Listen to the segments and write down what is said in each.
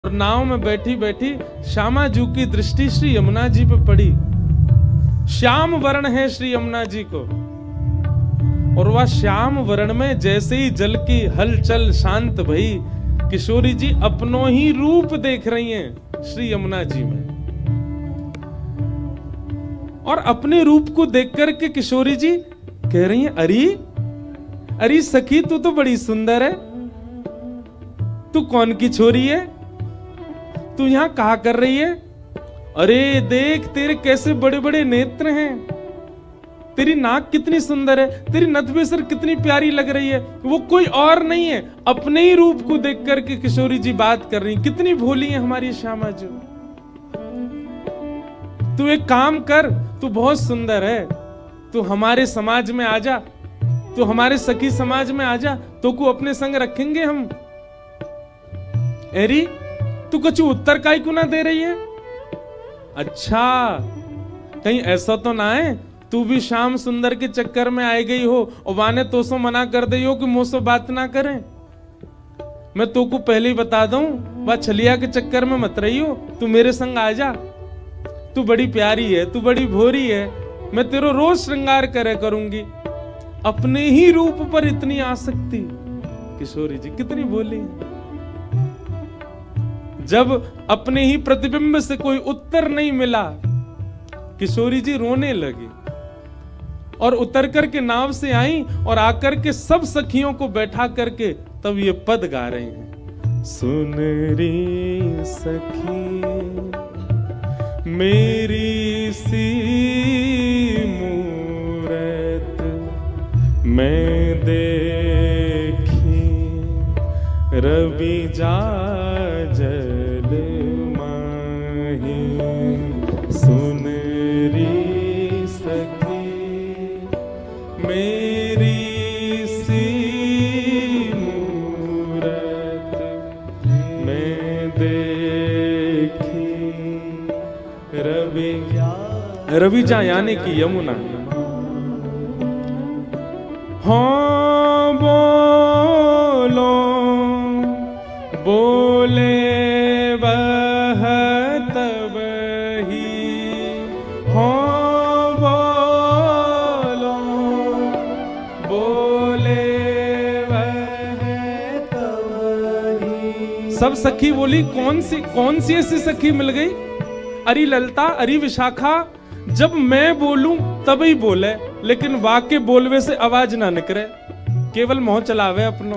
और नाव में बैठी बैठी श्यामा जी की दृष्टि श्री यमुना जी पे पड़ी। श्याम वर्ण है श्री यमुना जी को, और वह श्याम वर्ण में जैसे ही जल की हलचल शांत भई, किशोरी जी अपनों ही रूप देख रही हैं श्री यमुना जी में। और अपने रूप को देख करके किशोरी जी कह रही हैं, अरे सखी तू तो बड़ी सुंदर है, तू कौन की छोरी है, तू यहां कहा कर रही है? अरे देख तेरे कैसे बड़े बड़े नेत्र हैं, तेरी नाक कितनी सुंदर है, तेरी नथबेसर कितनी प्यारी लग रही है। वो कोई और नहीं है, अपने ही रूप को देख करके किशोरी जी बात कर रही। कितनी भोली है हमारी श्यामा जी। तू एक काम कर, तू बहुत सुंदर है, तू हमारे समाज में आ जा, तू हमारे सखी समाज में आ जा, तो को अपने संग रखेंगे हम। एरी तू कुछ उत्तर काई को ना दे रही है? अच्छा कहीं ऐसा तो ना है तू भी श्याम सुंदर के चक्कर में आई गई हो और वाने तो सो मना कर दई हो कि मुझसे बात ना करें। मैं तो को पहले ही बता दूं, वह छलिया के चक्कर में मत रही हो, तू मेरे संग आ जा। तू बड़ी प्यारी है, तू बड़ी भोरी है, मैं तेरो रोज श्रृंगार करे करूंगी। अपने ही रूप पर इतनी आसक्ति। किशोरी जी कितनी भोली है। जब अपने ही प्रतिबिंब से कोई उत्तर नहीं मिला, किशोरी जी रोने लगी और उतर करके नाव से आई और आकर के सब सखियों को बैठा करके तब ये पद गा रहे हैं। सुन री सखी मेरी सी मूरत मैं देखी, रवि जा जल माही। सुन री सखी मेरी सी मूरत मैं देखी, रवि जा यानी कि यमुना। हाँ बोलो बोले वह तब ही, हाँ बोलो बोले वह तब ही। सब सखी बोली कौन सी ऐसी सखी मिल गई? अरे ललता, अरे विशाखा, जब मैं बोलूं तब ही बोले, लेकिन वाक्य बोलवे से आवाज ना निकले, केवल मोह चलावे अपनो।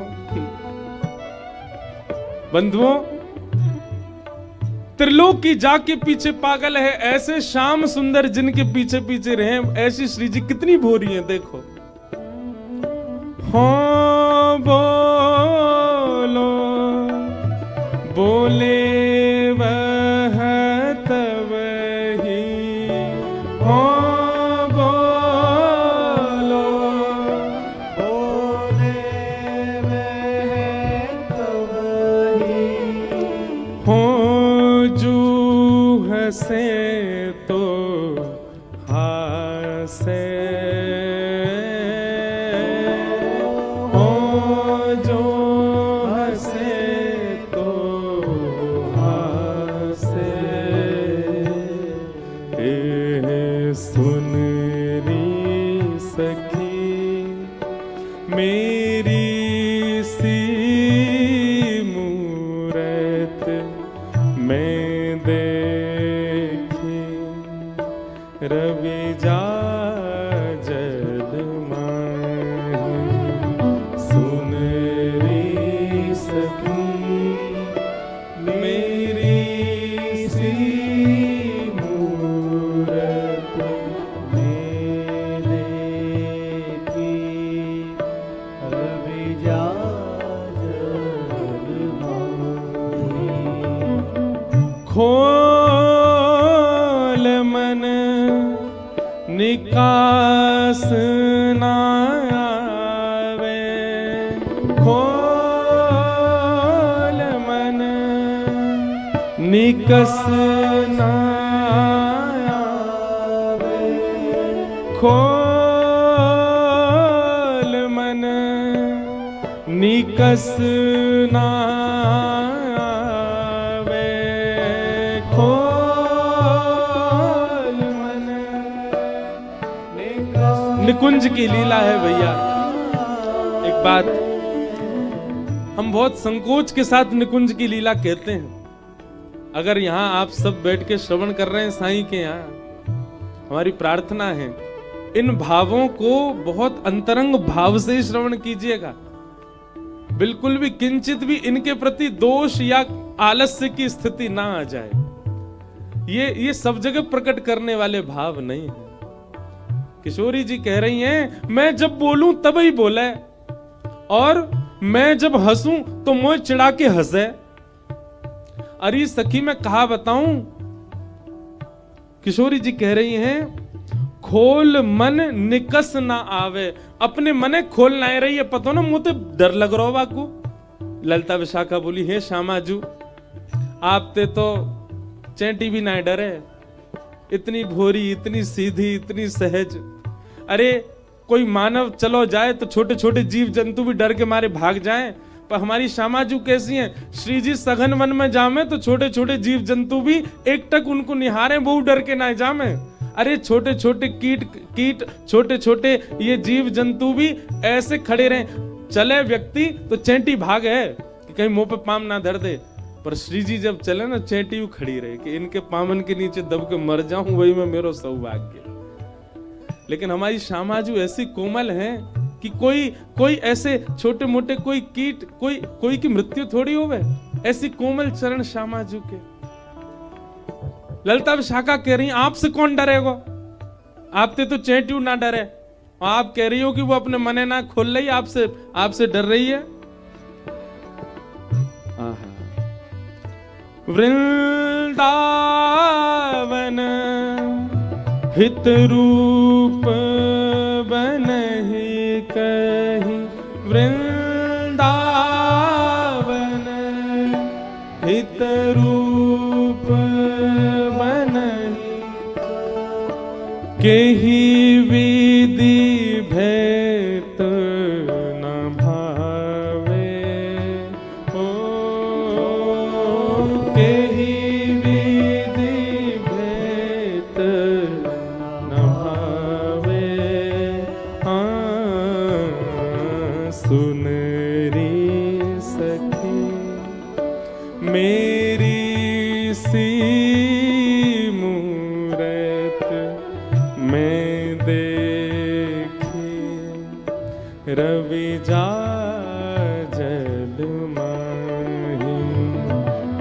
बंधुओं, त्रिलोक की जा के पीछे पागल है, ऐसे श्याम सुंदर जिनके पीछे पीछे रहे, ऐसी श्री जी कितनी भोरी है। देखो हाँ बोलो बोले वह तब ही, हाँ बोलो बोले वह तब ही। हो जू हंसे तो हासे, हो जो हंसे तो हासे। सुन री सखी मेरी सी मूरत मैं देखी, रवि जा जल माही। सुन री सखी मेरी सी मूरत मैं देखी, रवि जा जल माही। खोल मन निकास ना आवे, खोल मन निकस ना आवे, खोल मन निकस ना आवे। खोल मन। निकुंज की लीला है भैया। एक बात, हम बहुत संकोच के साथ निकुंज की लीला कहते हैं। अगर यहाँ आप सब बैठ के श्रवण कर रहे हैं साईं के यहाँ, हमारी प्रार्थना है इन भावों को बहुत अंतरंग भाव से श्रवण कीजिएगा। बिल्कुल भी किंचित भी इनके प्रति दोष या आलस्य की स्थिति ना आ जाए। ये सब जगह प्रकट करने वाले भाव नहीं है। किशोरी जी कह रही हैं, मैं जब बोलूं तब ही बोले, और मैं जब हंसूं तो मुझे चिढ़ा के हंसे। अरे सखी मैं कहा बताऊं, किशोरी जी कह रही हैं, खोल मन निकस ना आवे। अपने मने खोल ना रही है, पता ना मुझे डर लग रहा हो बाकू। ललिता विशाखा बोली, हे श्यामाजू आप ते तो चैंटी भी ना डरे, इतनी भोरी, इतनी सीधी, इतनी सहज। अरे कोई मानव चलो जाए तो छोटे छोटे जीव जंतु भी डर के मारे भाग जाएं, पर हमारी श्यामाजू कैसी हैं, श्री जी सघन वन में जामे तो छोटे छोटे जीव जंतु भी एकटक उनको निहारे, वो डर के ना जामे। अरे छोटे छोटे कीट छोटे छोटे ये जीव जंतु भी ऐसे खड़े रहे, चले व्यक्ति तो चैंटी भाग है कि कहीं मुंह पे पाम ना धर दे, पर श्री जी जब चले ना चैंटी भी खड़ी रहे कि इनके पामन के नीचे दब के मर जाऊं, वही में मेरो सौभाग्य। लेकिन हमारी श्यामाजू ऐसी कोमल हैं कि कोई ऐसे छोटे मोटे कोई कीट कोई की मृत्यु थोड़ी होवे, ऐसी कोमल चरण श्यामाजू के। ललिता विशाखा कह रही, आपसे कौन डरेगा, आपसे तो चैंट्यू ना डरे, आप कह रही हो कि वो अपने मने ना खोल रही, आपसे डर रही है। वृंदावन हित रूप बनहि कहीं, वृंदावन हित रूप बनहि केहि विधि भेत न भावे। ओ केहि विधि भेत न भावे। सुन री सखी मेरी सी मूरत मैं देखी, रवि जा जल माही।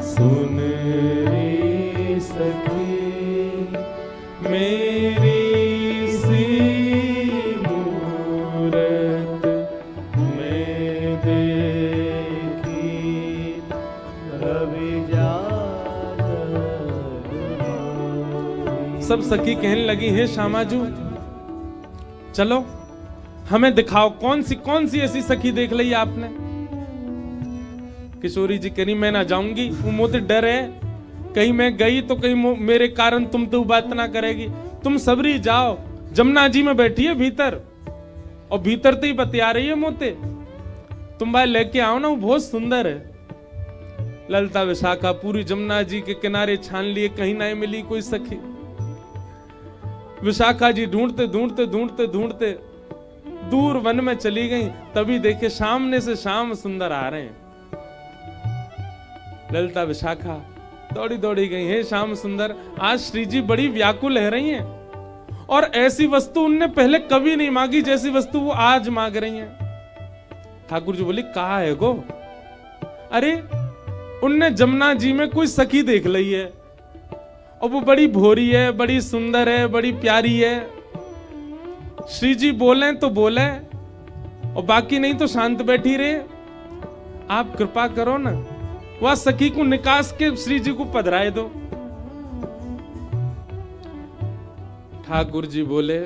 सुन री सखी मेरी सी मूरत मैं देखी, रवि जा जल माही। सब सखी कहने लगी, हे श्यामाजू चलो हमें दिखाओ कौन सी ऐसी सखी देख ली आपने। किशोरी जी कह रही, मैं ना जाऊंगी, वो मुझे डर है, कहीं मैं गई तो कहीं मेरे कारण तुम तो बात ना करेगी। तुम सबरी जाओ, जमुना जी में बैठी है भीतर, और भीतर तो ही बतिया रही है मोते, तुम भाई लेके आओ ना, वो बहुत सुंदर है। ललिता विशाखा पूरी जमुना जी के किनारे छान लिए, कहीं ना मिली कोई सखी। विशाखा जी ढूंढते ढूंढते ढूंढते ढूंढते दूर वन में चली गई, तभी देखे सामने से श्याम सुंदर आ रहे हैं। ललिता विशाखा दौड़ी दौड़ी गई, हे श्याम सुंदर आज श्री जी बड़ी व्याकुल रह रही हैं, और ऐसी वस्तु उनने पहले कभी नहीं मांगी जैसी वस्तु वो आज मांग रही हैं। ठाकुर जी बोली, कहा है गो? अरे उनने जमुना जी में कोई सखी देख ली है, और वो बड़ी भोरी है, बड़ी सुंदर है, बड़ी प्यारी है। श्री जी बोले तो बोले, और बाकी नहीं तो शांत बैठी रहे। आप कृपा करो ना, वह सखी को निकास के श्री जी को पधराए दो। ठाकुर जी बोले,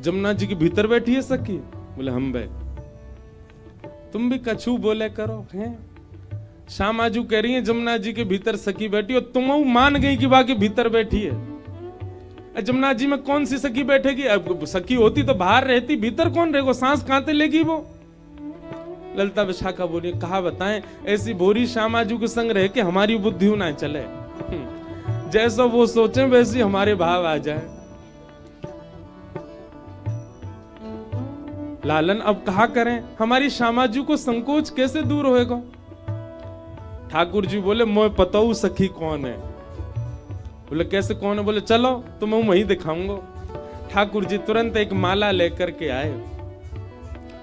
जमुना जी के भीतर बैठी है सखी? बोले हम बे। तुम भी कछु बोले करो हैं। श्यामाजू कह रही है जमुना जी के भीतर सखी बैठी, और तुम मान गई कि बाकी भीतर बैठी है। जमुना जी में कौन सी सखी बैठेगी? अब सखी होती तो बाहर रहती, भीतर कौन रहेगा? सांस कांते लेगी वो। ललिता विशाखा बोली, कहा बताएं, ऐसी भोरी श्यामाजू के संग रह के हमारी बुद्धि ना चले। जैसा वो सोचे वैसे हमारे भाव आ जाए। लालन अब कहा करें, हमारी श्यामाजू को संकोच कैसे दूर होएगा? ठाकुर जी बोले मैं पता हूं सखी कौन है। बोले कैसे कौन है? बोले चलो तो मैं वहीं दिखाऊंगा। ठाकुर जी तुरंत एक माला लेकर के आए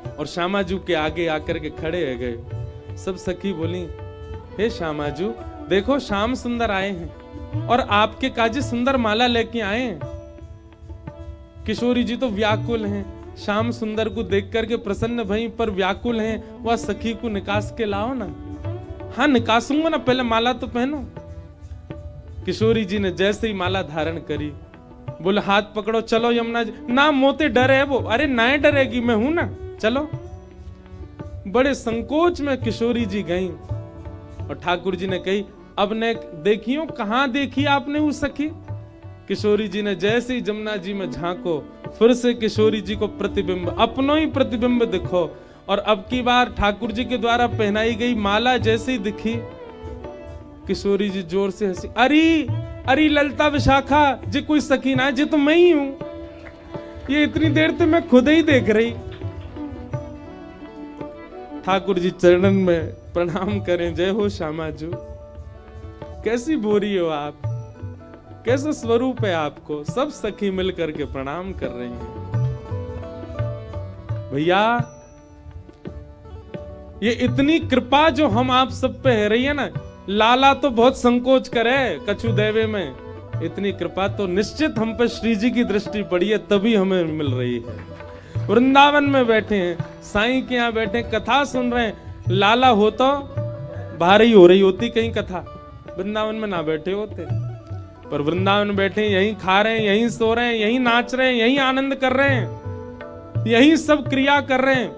और श्यामाजू के आगे आकर के खड़े हो गए। सब सखी बोली, हे श्यामाजू देखो श्याम सुंदर आए हैं और आपके काजी सुंदर माला लेके आए हैं। किशोरी जी तो व्याकुल हैं, श्याम सुंदर को देख करके प्रसन्न भई पर व्याकुल हैं। वह सखी को निकास के लाओ ना। हाँ निकासूंगा ना, पहले माला तो पहनो। किशोरी जी ने जैसे ही माला धारण करी, बोले हाथ पकड़ो चलो यमुना जी। ना मोते डर है वो। अरे ना डरेगी, मैं हूं ना, चलो। बड़े संकोच में किशोरी जी गईं और ठाकुर जी ने कही, अब ने देखियो कहां देखी आपने वो सखी? किशोरी जी ने जैसे ही जमुना जी में झांको, फिर से किशोरी जी को प्रतिबिंब, अपनो ही प्रतिबिंब दिखो। और अब की बार ठाकुर जी के द्वारा पहनाई गई माला जैसे ही दिखी, किशोरी जी जोर से हंसी। अरे ललता विशाखा जी कोई सखी ना है, जी तो मैं ही हूं। ये इतनी देर तो मैं खुद ही देख रही। ठाकुर जी चरणन में प्रणाम करें, जय हो श्यामाजू। कैसी बोरी हो आप, कैसा स्वरूप है आपको। सब सखी मिलकर के प्रणाम कर रही हैं। भैया ये इतनी कृपा जो हम आप सब पे है रही है ना, लाला तो बहुत संकोच करे कछु देवे में, इतनी कृपा तो निश्चित हम पे श्री जी की दृष्टि पड़ी है, तभी हमें मिल रही है। वृंदावन में बैठे हैं, साईं के यहाँ बैठे कथा सुन रहे हैं। लाला हो तो बाहर ही हो रही होती कहीं कथा, वृंदावन में ना बैठे होते। पर वृंदावन में बैठे यहीं खा रहे हैं, यहीं सो रहे हैं, यहीं नाच रहे हैं, यहीं आनंद कर रहे हैं, यहीं सब क्रिया कर रहे हैं,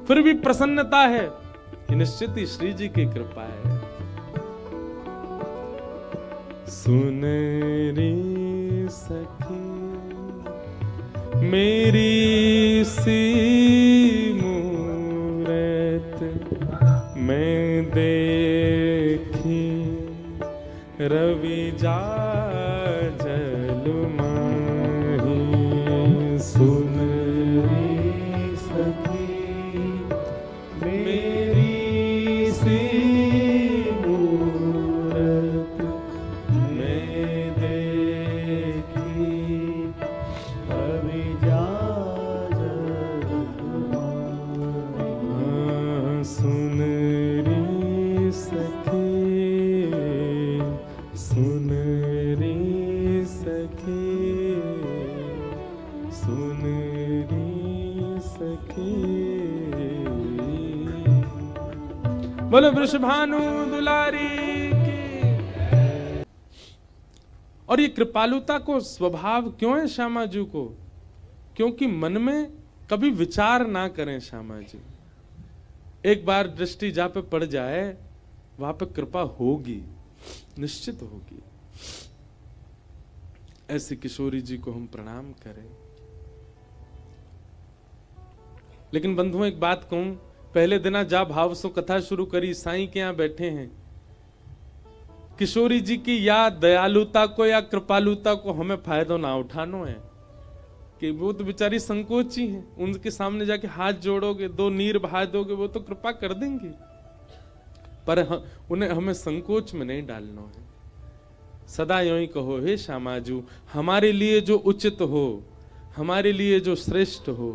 फिर भी प्रसन्नता है। ये निश्चित ही श्री जी की कृपा है। सुन रे सखी मेरी सी मूरत मैं देखी, रवि जा जल माही। सुन रे सखी मेरी सी मूरत मैं देखी, रवि जा जल माही। सुन रे सखी, सुन रे सखी, सुन रे सखी। बोलो वृषभानु दुलारी की। और ये कृपालुता को स्वभाव क्यों है श्यामाजू को? क्योंकि मन में कभी विचार ना करें श्यामाजी। एक बार दृष्टि जहां पे पड़ जाए वहां पे कृपा होगी, निश्चित होगी। ऐसी किशोरी जी को हम प्रणाम करें। लेकिन बंधुओं एक बात कहूं, पहले दिना जा भाव सो कथा शुरू करी, साईं के यहां बैठे हैं। किशोरी जी की या दयालुता को या कृपालुता को हमें फायदा ना उठानो है कि वो तो बेचारी संकोची हैं, उनके सामने जाके हाथ जोड़ोगे, दो नीर बहा दोगे, वो तो कृपा कर देंगे। पर उन्हें हमें संकोच में नहीं डालना है। सदा यूं ही कहो, हे श्यामाजू हमारे लिए जो उचित हो, हमारे लिए जो श्रेष्ठ हो,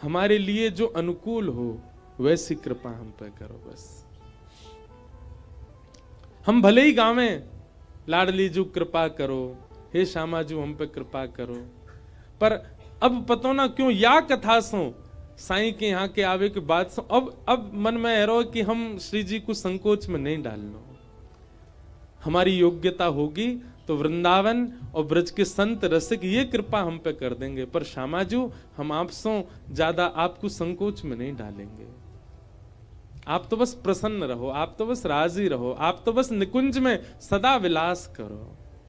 हमारे लिए जो अनुकूल हो, वैसी कृपा हम पे करो। बस हम भले ही गावें लाडली जू कृपा करो, हे श्यामाजू हम पे कृपा करो, पर अब पतो ना क्यों या कथा सो साईं के यहाँ के आवे के बाद सो अब मन में एरो कि हम श्री जी को संकोच में नहीं डालना। हमारी योग्यता होगी तो वृंदावन और ब्रज के संत रसिक ये कृपा हम पे कर देंगे, पर श्यामाजू हम आपसों ज्यादा आपको संकोच में नहीं डालेंगे। आप तो बस प्रसन्न रहो, आप तो बस राजी रहो, आप तो बस निकुंज में सदा विलास करो।